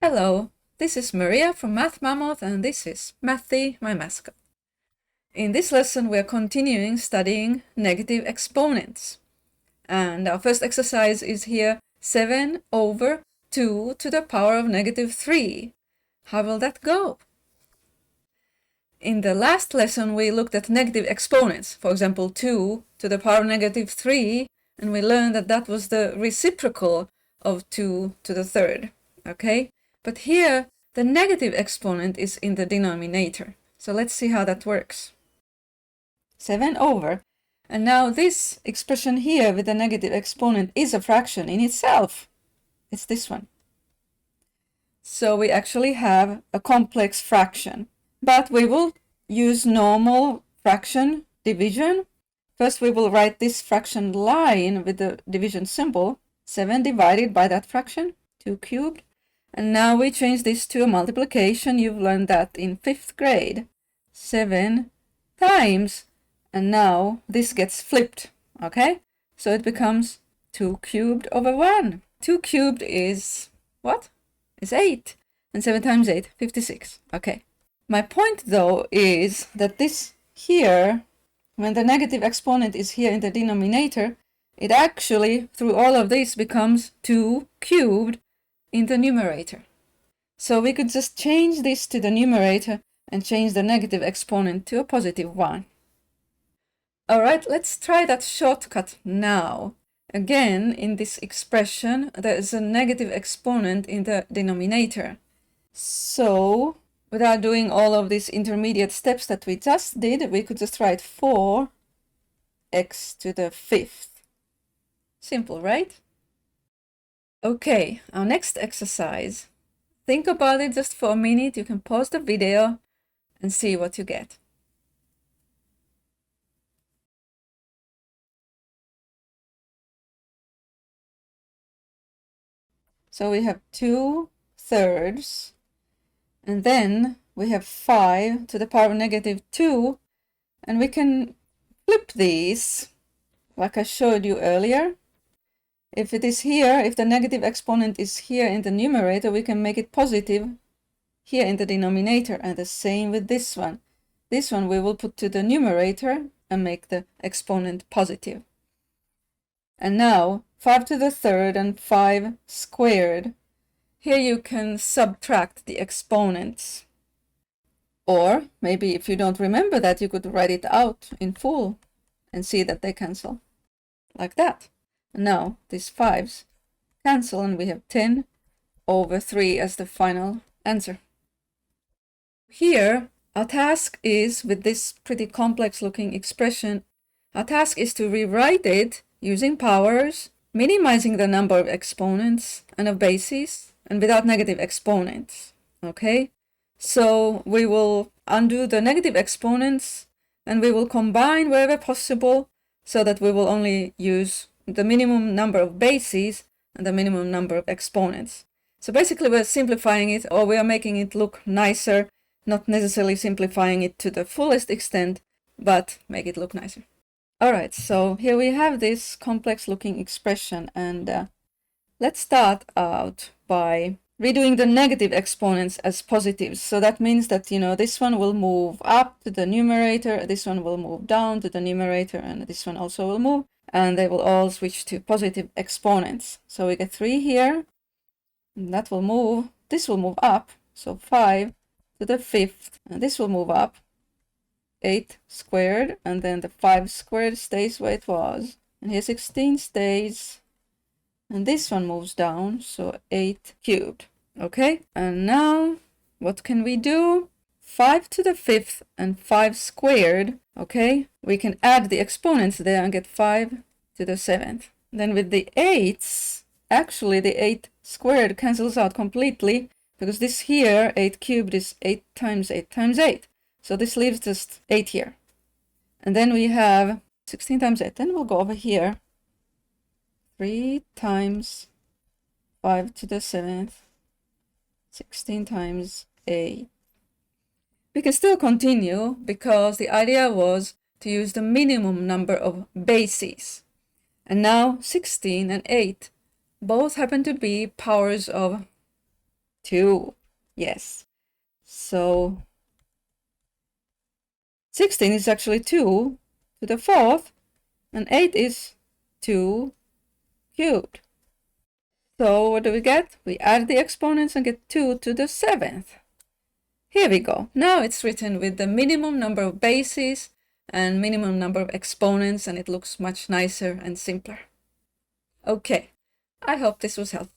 Hello, this is Maria from Math Mammoth, and this is Mathy, my mascot. In this lesson, we are continuing studying negative exponents. And our first exercise is here, 7 over 2 to the power of -3. How will that go? In the last lesson, we looked at negative exponents, for example, 2 to the power of -3, and we learned that that was the reciprocal of 2 to the third, okay? But here, the negative exponent is in the denominator. So let's see how that works. 7 over. And now this expression here with the negative exponent is a fraction in itself. It's this one. So we actually have a complex fraction. But we will use normal fraction division. First, we will write this fraction line with the division symbol. 7 divided by that fraction, 2 cubed. And now we change this to a multiplication. You've learned that in 5th grade. 7 times. And now this gets flipped, okay? So it becomes 2 cubed over 1. 2 cubed is what? Is 8. And 7 times 8, 56. Okay. My point, though, is that this here, when the negative exponent is here in the denominator, it actually, through all of this, becomes 2 cubed in the numerator. So we could just change this to the numerator and change the negative exponent to a positive 1. All right, let's try that shortcut now. Again, in this expression, there is a negative exponent in the denominator. So, without doing all of these intermediate steps that we just did, we could just write 4x to the 5th. Simple, right? Okay, our next exercise. Think about it just for a minute. You can pause the video and see what you get. So we have 2/3, and then we have 5 to the power of -2, and we can flip these like I showed you earlier. If it is here, if the negative exponent is here in the numerator, we can make it positive here in the denominator, and the same with this one. This one we will put to the numerator and make the exponent positive. And now 5 to the third and 5 squared. Here you can subtract the exponents. Or maybe if you don't remember that, you could write it out in full and see that they cancel. Like that. Now these 5s cancel and we have 10 over 3 as the final answer. Here, our task is, with this pretty complex looking expression, our task is to rewrite it using powers, minimizing the number of exponents and of bases, and without negative exponents. Okay? So we will undo the negative exponents and we will combine wherever possible so that we will only use the minimum number of bases and the minimum number of exponents. So basically we're simplifying it, or we are making it look nicer, not necessarily simplifying it to the fullest extent, but make it look nicer. Alright, so here we have this complex looking expression, and let's start out by redoing the negative exponents as positives. So that means that, this one will move up to the numerator, this one will move down to the numerator, and this one also will move, and they will all switch to positive exponents. So we get 3 here, and that will move, this will move up, so 5 to the 5th, and this will move up, 8 squared, and then the 5 squared stays where it was, and here 16 stays, and this one moves down, so 8 cubed. Okay, and now what can we do? 5 to the 5th and 5 squared. Okay, we can add the exponents there and get 5 to the 7th. Then with the 8s, actually the 8 squared cancels out completely, because this here, 8 cubed, is 8 times 8 times 8. So this leaves just 8 here. And then we have 16 times 8. Then we'll go over here. 3 times 5 to the 7th. 16 times 8. We can still continue because the idea was to use the minimum number of bases. And now 16 and 8 both happen to be powers of 2. Yes. So 16 is actually 2 to the 4th, and 8 is 2 cubed. So what do we get? We add the exponents and get 2 to the 7th. Here we go. Now it's written with the minimum number of bases and minimum number of exponents, and it looks much nicer and simpler. Okay, I hope this was helpful.